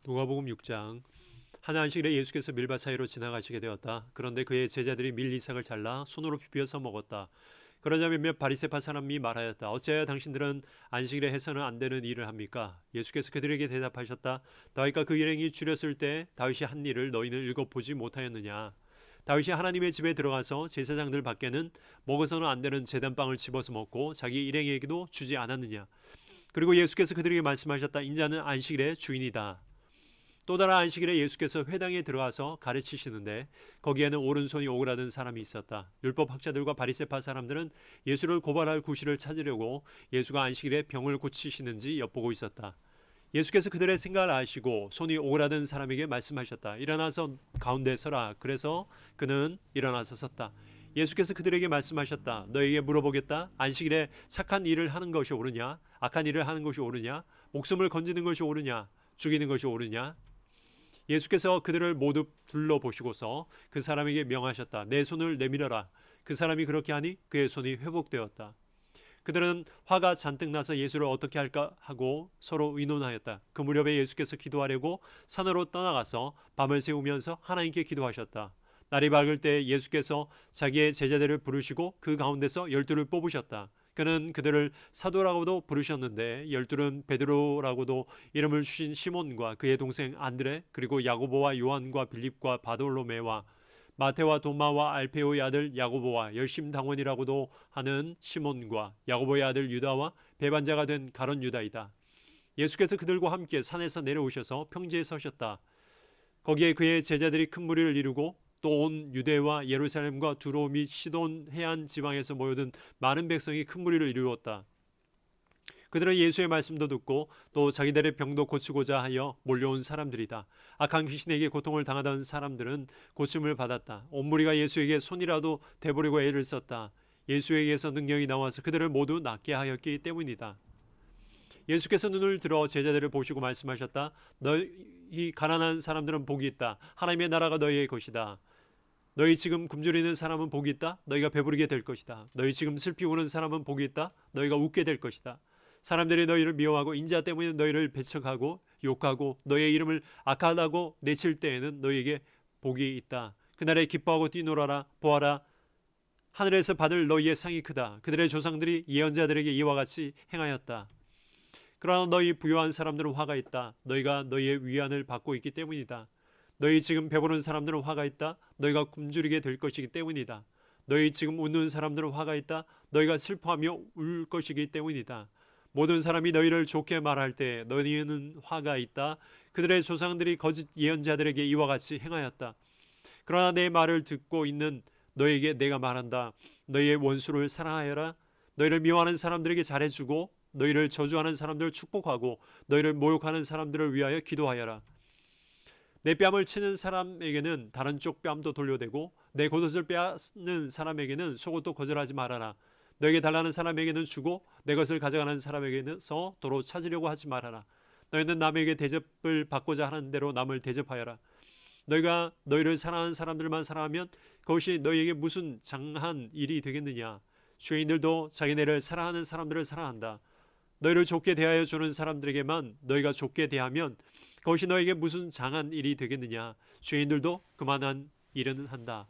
누가복음 6장. 한 안식일에 예수께서 밀밭 사이로 지나가시게 되었다. 그런데 그의 제자들이 밀 이삭을 잘라 손으로 비벼서 먹었다. 그러자 몇몇 바리새파 사람이 말하였다. 어찌하여 당신들은 안식일에 해서는 안 되는 일을 합니까? 예수께서 그들에게 대답하셨다. 다윗과 그 일행이 줄였을 때 다윗이 한 일을 너희는 읽어보지 못하였느냐? 다윗이 하나님의 집에 들어가서 제사장들 밖에는 먹어서는 안 되는 제단빵을 집어서 먹고 자기 일행에게도 주지 않았느냐? 그리고 예수께서 그들에게 말씀하셨다. 인자는 안식일의 주인이다. 또 다른 안식일에 예수께서 회당에 들어가서 가르치시는데 거기에는 오른손이 오그라든 사람이 있었다. 율법 학자들과 바리새파 사람들은 예수를 고발할 구실을 찾으려고 예수가 안식일에 병을 고치시는지 엿보고 있었다. 예수께서 그들의 생각을 아시고 손이 오그라든 사람에게 말씀하셨다. 일어나서 가운데 서라. 그래서 그는 일어나서 섰다. 예수께서 그들에게 말씀하셨다. 너에게 물어보겠다. 안식일에 착한 일을 하는 것이 옳으냐? 악한 일을 하는 것이 옳으냐? 목숨을 건지는 것이 옳으냐? 죽이는 것이 옳으냐? 예수께서 그들을 모두 둘러보시고서 그 사람에게 명하셨다. 내 손을 내밀어라. 그 사람이 그렇게 하니 그의 손이 회복되었다. 그들은 화가 잔뜩 나서 예수를 어떻게 할까 하고 서로 의논하였다. 그 무렵에 예수께서 기도하려고 산으로 떠나가서 밤을 새우면서 하나님께 기도하셨다. 날이 밝을 때 예수께서 자기의 제자들을 부르시고 그 가운데서 12를 뽑으셨다. 그는 그들을 사도라고도 부르셨는데 12은 베드로라고도 이름을 주신 시몬과 그의 동생 안드레, 그리고 야고보와 요한과 빌립과 바돌로메와 마테와 도마와 알페오의 아들 야고보와 열심당원이라고도 하는 시몬과 야고보의 아들 유다와 배반자가 된 가룟 유다이다. 예수께서 그들과 함께 산에서 내려오셔서 평지에 서셨다. 거기에 그의 제자들이 큰 무리를 이루고 또 온 유대와 예루살렘과 두로 및 시돈 해안 지방에서 모여든 많은 백성이 큰 무리를 이루었다. 그들은 예수의 말씀도 듣고 또 자기들의 병도 고치고자 하여 몰려온 사람들이다. 악한 귀신에게 고통을 당하던 사람들은 고침을 받았다. 온 무리가 예수에게 손이라도 대보려고 애를 썼다. 예수에게서 능력이 나와서 그들을 모두 낫게 하였기 때문이다. 예수께서 눈을 들어 제자들을 보시고 말씀하셨다. 너희 가난한 사람들은 복이 있다. 하나님의 나라가 너희의 것이다. 너희 지금 굶주리는 사람은 복이 있다. 너희가 배부르게 될 것이다. 너희 지금 슬피 우는 사람은 복이 있다. 너희가 웃게 될 것이다. 사람들이 너희를 미워하고 인자 때문에 너희를 배척하고 욕하고 너희의 이름을 악하다고 내칠 때에는 너희에게 복이 있다. 그날에 기뻐하고 뛰놀아라. 보아라. 하늘에서 받을 너희의 상이 크다. 그들의 조상들이 예언자들에게 이와 같이 행하였다. 그러나 너희 부유한 사람들은 화가 있다. 너희가 너희의 위안을 받고 있기 때문이다. 너희 지금 배부른 사람들은 화가 있다. 너희가 굶주리게 될 것이기 때문이다. 너희 지금 웃는 사람들은 화가 있다. 너희가 슬퍼하며 울 것이기 때문이다. 모든 사람이 너희를 좋게 말할 때 너희는 화가 있다. 그들의 조상들이 거짓 예언자들에게 이와 같이 행하였다. 그러나 내 말을 듣고 있는 너희에게 내가 말한다. 너희의 원수를 사랑하여라. 너희를 미워하는 사람들에게 잘해주고 너희를 저주하는 사람들을 축복하고 너희를 모욕하는 사람들을 위하여 기도하여라. 내 뺨을 치는 사람에게는 다른 쪽 뺨도 돌려대고 내 겉옷을 빼앗는 사람에게는 속옷도 거절하지 말아라. 너에게 달라는 사람에게는 주고 내 것을 가져가는 사람에게서 도로 찾으려고 하지 말아라. 너희는 남에게 대접을 받고자 하는 대로 남을 대접하여라. 너희가 너희를 사랑하는 사람들만 사랑하면 그것이 너희에게 무슨 장한 일이 되겠느냐. 죄인들도 자기네를 사랑하는 사람들을 사랑한다. 너희를 좋게 대하여 주는 사람들에게만 너희가 좋게 대하면 그것이 너에게 무슨 장한 일이 되겠느냐. 죄인들도 그만한 일은 한다.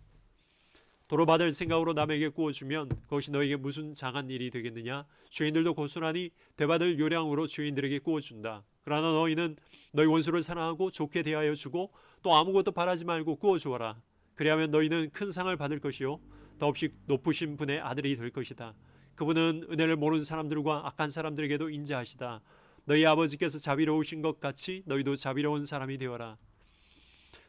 도로 받을 생각으로 남에게 구워주면 그것이 너에게 무슨 장한 일이 되겠느냐. 죄인들도 고스란히 되받을 요량으로 죄인들에게 구워준다. 그러나 너희는 너희 원수를 사랑하고 좋게 대하여 주고 또 아무것도 바라지 말고 구워주어라. 그리하면 너희는 큰 상을 받을 것이요 더없이 높으신 분의 아들이 될 것이다. 그분은 은혜를 모르는 사람들과 악한 사람들에게도 인자하시다. 너희 아버지께서 자비로우신 것 같이 너희도 자비로운 사람이 되어라.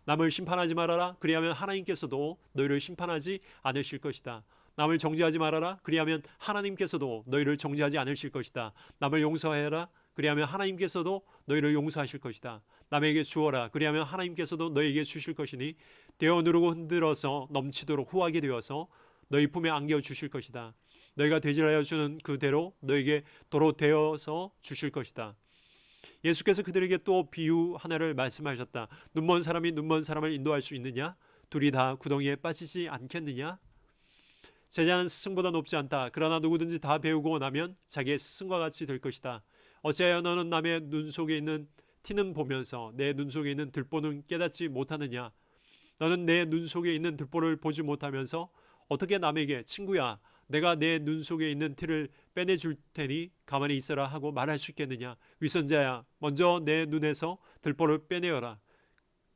남을 심판하지 말아라. 그리하면 하나님께서도 너희를 심판하지 않으실 것이다. 남을 정죄하지 말아라. 그리하면 하나님께서도 너희를 정죄하지 않으실 것이다. 남을 용서하여라. 그리하면 하나님께서도 너희를 용서하실 것이다. 남에게 주어라. 그리하면 하나님께서도 너희에게 주실 것이니 되어 누르고 흔들어서 넘치도록 후하게 되어서 너희 품에 안겨 주실 것이다. 너희가 되질하여 주는 그대로 너희에게 도로 되어서 주실 것이다. 예수께서 그들에게 또 비유 하나를 말씀하셨다. 눈먼 사람이 눈먼 사람을 인도할 수 있느냐? 둘이 다 구덩이에 빠지지 않겠느냐? 제자는 스승보다 높지 않다. 그러나 누구든지 다 배우고 나면 자기의 스승과 같이 될 것이다. 어찌하여 너는 남의 눈 속에 있는 티는 보면서 내 눈 속에 있는 들보는 깨닫지 못하느냐? 너는 내 눈 속에 있는 들보를 보지 못하면서 어떻게 남에게 친구야, 내가 내 눈 속에 있는 티를 빼내줄 테니 가만히 있어라 하고 말할 수 있겠느냐? 위선자야, 먼저 내 눈에서 들보를 빼내어라.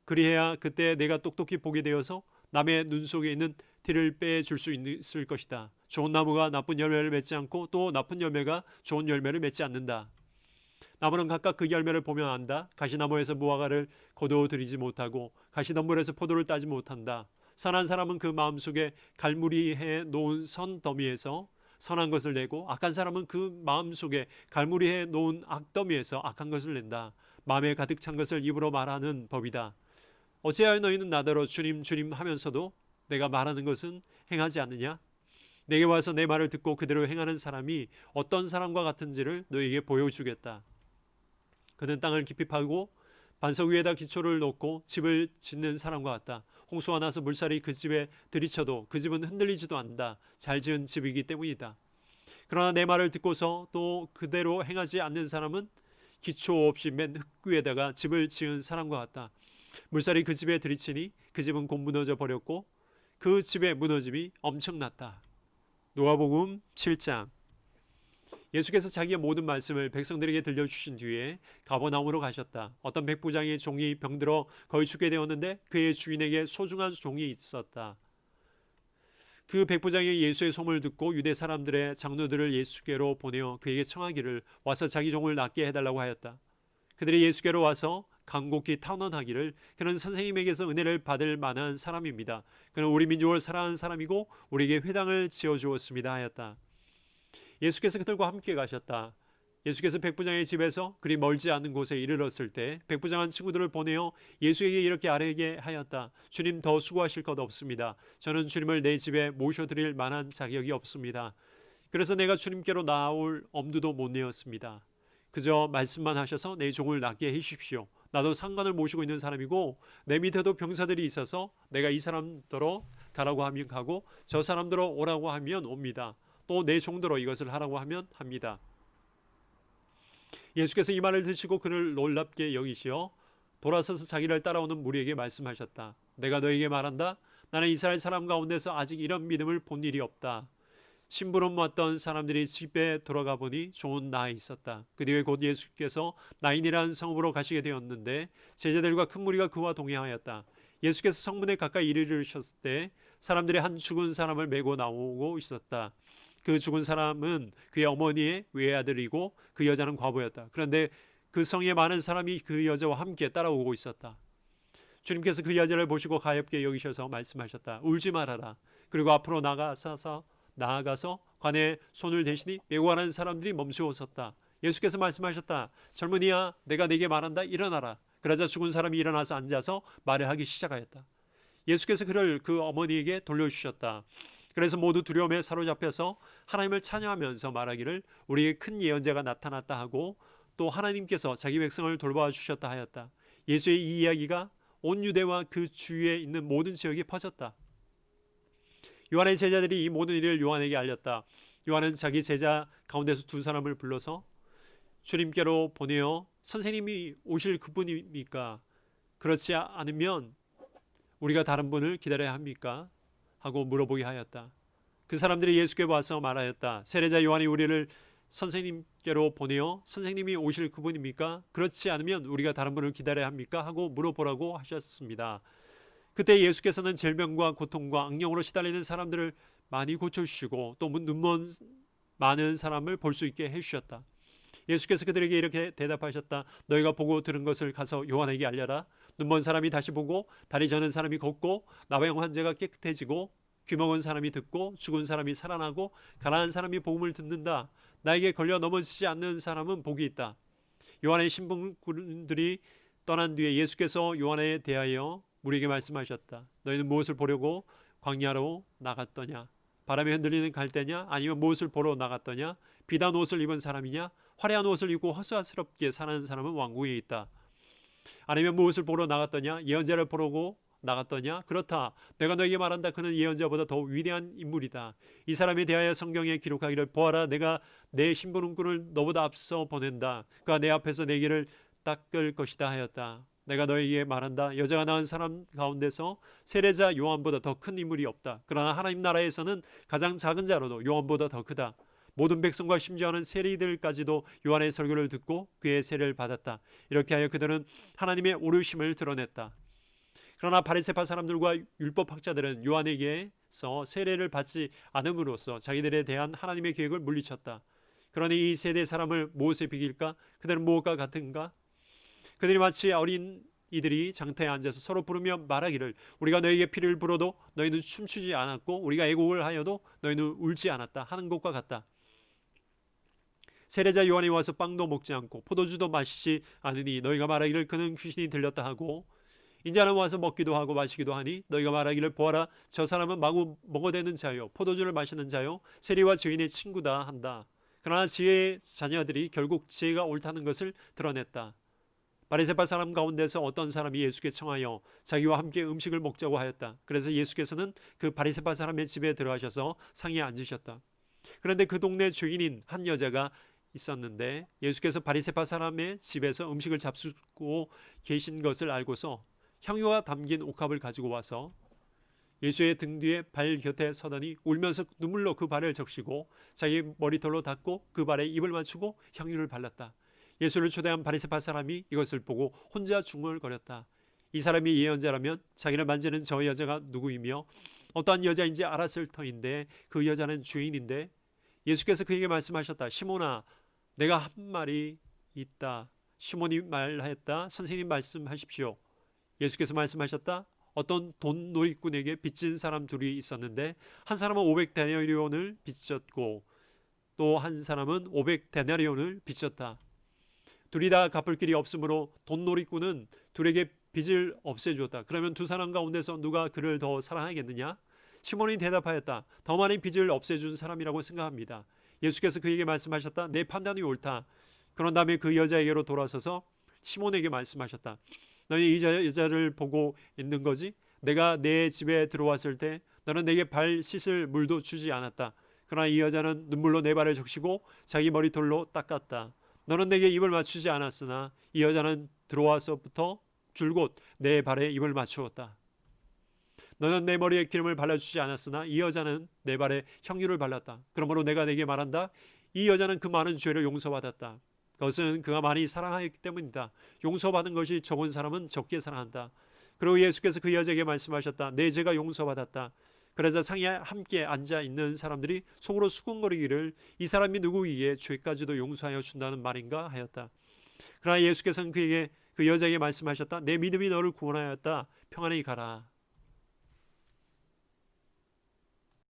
그리해야 그때 내가 똑똑히 보게 되어서 남의 눈 속에 있는 티를 빼줄 수 있을 것이다. 좋은 나무가 나쁜 열매를 맺지 않고 또 나쁜 열매가 좋은 열매를 맺지 않는다. 나무는 각각 그 열매를 보면 안다. 가시나무에서 무화과를 거두어들이지 못하고 가시덤불에서 포도를 따지 못한다. 선한 사람은 그 마음속에 갈무리해 놓은 선 더미에서 선한 것을 내고 악한 사람은 그 마음속에 갈무리해 놓은 악더미에서 악한 것을 낸다. 마음에 가득 찬 것을 입으로 말하는 법이다. 어찌하여 너희는 나더러 주님 주님 하면서도 내가 말하는 것은 행하지 않느냐? 내게 와서 내 말을 듣고 그대로 행하는 사람이 어떤 사람과 같은지를 너희에게 보여주겠다. 그는 땅을 깊이 파고 반석 위에다 기초를 놓고 집을 짓는 사람과 같다. 홍수가 나서 물살이 그 집에 들이쳐도 그 집은 흔들리지도 않는다. 잘 지은 집이기 때문이다. 그러나 내 말을 듣고서 또 그대로 행하지 않는 사람은 기초 없이 맨 흙 위에다가 집을 지은 사람과 같다. 물살이 그 집에 들이치니 그 집은 곧 무너져 버렸고 그 집의 무너짐이 엄청났다. 누가복음 7장. 예수께서 자기의 모든 말씀을 백성들에게 들려주신 뒤에 가버나움으로 가셨다. 어떤 백부장의 종이 병들어 거의 죽게 되었는데 그의 주인에게 소중한 종이 있었다. 그 백부장이 예수의 소문을 듣고 유대 사람들의 장로들을 예수께로 보내어 그에게 청하기를 와서 자기 종을 낫게 해달라고 하였다. 그들이 예수께로 와서 간곡히 탄원하기를 그는 선생님에게서 은혜를 받을 만한 사람입니다. 그는 우리 민족을 사랑하는 사람이고 우리에게 회당을 지어주었습니다 하였다. 예수께서 그들과 함께 가셨다. 예수께서 백부장의 집에서 그리 멀지 않은 곳에 이르렀을 때 백부장은 친구들을 보내어 예수에게 이렇게 아뢰게 하였다. 주님, 더 수고하실 것 없습니다. 저는 주님을 내 집에 모셔드릴 만한 자격이 없습니다. 그래서 내가 주님께로 나올 엄두도 못 내었습니다. 그저 말씀만 하셔서 내 종을 낫게 해주십시오. 나도 상관을 모시고 있는 사람이고 내 밑에도 병사들이 있어서 내가 이 사람들로 가라고 하면 가고 저 사람들로 오라고 하면 옵니다. 또 내 종대로 이것을 하라고 하면 합니다. 예수께서 이 말을 듣시고 그를 놀랍게 여기시어 돌아서서 자기를 따라오는 무리에게 말씀하셨다. 내가 너에게 말한다. 나는 이스라엘 사람 가운데서 아직 이런 믿음을 본 일이 없다. 심부름 왔던 사람들이 집에 돌아가 보니 종은 나에 있었다. 그 뒤에 곧 예수께서 나인이라는 성읍으로 가시게 되었는데 제자들과 큰 무리가 그와 동행하였다. 예수께서 성문에 가까이 이르셨을 때 사람들이 한 죽은 사람을 메고 나오고 있었다. 그 죽은 사람은 그의 어머니의 외아들이고 그 여자는 과부였다. 그런데 그 성에 많은 사람이 그 여자와 함께 따라오고 있었다. 주님께서 그 여자를 보시고 가엾게 여기셔서 말씀하셨다. 울지 말아라. 그리고 앞으로 나아가서 관에 손을 대시니 메고 가는 사람들이 멈추어 섰다. 예수께서 말씀하셨다. 젊은이야, 내가 네게 말한다. 일어나라. 그러자 죽은 사람이 일어나서 앉아서 말을 하기 시작하였다. 예수께서 그를 그 어머니에게 돌려주셨다. 그래서 모두 두려움에 사로잡혀서 하나님을 찬양하면서 말하기를 우리에게 큰 예언자가 나타났다 하고 또 하나님께서 자기 백성을 돌봐 주셨다 하였다. 예수의 이 이야기가 온 유대와 그 주위에 있는 모든 지역에 퍼졌다. 요한의 제자들이 이 모든 일을 요한에게 알렸다. 요한은 자기 제자 가운데서 두 사람을 불러서 주님께로 보내어 선생님이 오실 그분입니까? 그렇지 않으면 우리가 다른 분을 기다려야 합니까? 하고 물어보게 하였다. 그 사람들이 예수께 와서 말하였다. 세례자 요한이 우리를 선생님께로 보내어 선생님이 오실 그분입니까? 그렇지 않으면 우리가 다른 분을 기다려야 합니까? 하고 물어보라고 하셨습니다. 그때 예수께서는 질병과 고통과 악령으로 시달리는 사람들을 많이 고쳐주시고 또 눈먼 많은 사람을 볼 수 있게 해주셨다. 예수께서 그들에게 이렇게 대답하셨다. 너희가 보고 들은 것을 가서 요한에게 알려라. 눈먼 사람이 다시 보고 다리 저는 사람이 걷고 나병 환자가 깨끗해지고 귀먹은 사람이 듣고 죽은 사람이 살아나고 가난한 사람이 복음을 듣는다. 나에게 걸려 넘어지지 않는 사람은 복이 있다. 요한의 신분들이 떠난 뒤에 예수께서 요한에 대하여 우리에게 말씀하셨다. 너희는 무엇을 보려고 광야로 나갔더냐? 바람에 흔들리는 갈대냐? 아니면 무엇을 보러 나갔더냐? 비단 옷을 입은 사람이냐? 화려한 옷을 입고 허수아스럽게 사는 사람은 왕궁에 있다. 아니면 무엇을 보러 나갔더냐? 예언자를 보러고 나갔더냐? 그렇다. 내가 너에게 말한다. 그는 예언자보다 더 위대한 인물이다. 이 사람에 대하여 성경에 기록하기를 보아라. 내가 내 심부름꾼을 너보다 앞서 보낸다. 그가 내 앞에서 내 길을 닦을 것이다 하였다. 내가 너에게 말한다. 여자가 낳은 사람 가운데서 세례자 요한보다 더 큰 인물이 없다. 그러나 하나님 나라에서는 가장 작은 자로도 요한보다 더 크다. 모든 백성과 심지어는 세리들까지도 요한의 설교를 듣고 그의 세례를 받았다. 이렇게 하여 그들은 하나님의 오르심을 드러냈다. 그러나 바리새파 사람들과 율법학자들은 요한에게서 세례를 받지 않음으로써 자기들에 대한 하나님의 계획을 물리쳤다. 그러니 이 세대 사람을 무엇에 비길까? 그들은 무엇과 같은가? 그들이 마치 어린 이들이 장터에 앉아서 서로 부르며 말하기를 우리가 너에게 피를 불어도 너희는 춤추지 않았고 우리가 애곡을 하여도 너희는 울지 않았다 하는 것과 같다. 세례자 요한이 와서 빵도 먹지 않고 포도주도 마시지 않으니 너희가 말하기를 그는 귀신이 들렸다 하고 인자는 와서 먹기도 하고 마시기도 하니 너희가 말하기를 보아라 저 사람은 마구 먹어대는 자요 포도주를 마시는 자요 세리와 죄인의 친구다 한다. 그러나 지혜의 자녀들이 결국 지혜가 옳다는 것을 드러냈다. 바리새파 사람 가운데서 어떤 사람이 예수께 청하여 자기와 함께 음식을 먹자고 하였다. 그래서 예수께서는 그 바리새파 사람의 집에 들어가셔서 상에 앉으셨다. 그런데 그 동네 주인인 한 여자가 있었는데 예수께서 바리새파 사람의 집에서 음식을 잡수고 계신 것을 알고서 향유가 담긴 옥합을 가지고 와서 예수의 등 뒤에 발 곁에 서더니 울면서 눈물로 그 발을 적시고 자기 머리털로 닦고 그 발에 입을 맞추고 향유를 발랐다. 예수를 초대한 바리새파 사람이 이것을 보고 혼자 중얼거렸다. 이 사람이 예언자라면 자기를 만지는 저 여자가 누구이며 어떠한 여자인지 알았을 터인데 그 여자는 죄인인데 예수께서 그에게 말씀하셨다. 시몬아 내가 한 말이 있다. 시몬이 말하였다. 선생님 말씀하십시오. 예수께서 말씀하셨다. 어떤 돈 노리꾼에게 빚진 사람 둘이 있었는데 한 사람은 500데나리온을 빚졌고 또 한 사람은 500데나리온을 빚졌다. 둘이 다 갚을 길이 없으므로 돈 노리꾼은 둘에게 빚을 없애주었다. 그러면 두 사람 가운데서 누가 그를 더 사랑하겠느냐? 시몬이 대답하였다. 더 많이 빚을 없애준 사람이라고 생각합니다. 예수께서 그에게 말씀하셨다. 내 판단이 옳다. 그런 다음에 그 여자에게로 돌아서서 시몬에게 말씀하셨다. 너는 이 여자를 보고 있는 거지? 내가 내 집에 들어왔을 때 너는 내게 발 씻을 물도 주지 않았다. 그러나 이 여자는 눈물로 내 발을 적시고 자기 머리털로 닦았다. 너는 내게 입을 맞추지 않았으나 이 여자는 들어와서부터 줄곧 내 발에 입을 맞추었다. 너는 내 머리에 기름을 발라주지 않았으나 이 여자는 내 발에 향유를 발랐다. 그러므로 내가 내게 말한다. 이 여자는 그 많은 죄를 용서받았다. 그것은 그가 많이 사랑하였기 때문이다. 용서받은 것이 적은 사람은 적게 사랑한다. 그리고 예수께서 그 여자에게 말씀하셨다. 내 죄가 용서받았다. 그러자 상에 함께 앉아 있는 사람들이 속으로 수군거리기를 이 사람이 누구이기에 죄까지도 용서하여 준다는 말인가 하였다. 그러나 예수께서는 그 여자에게 말씀하셨다. 내 믿음이 너를 구원하였다. 평안히 가라.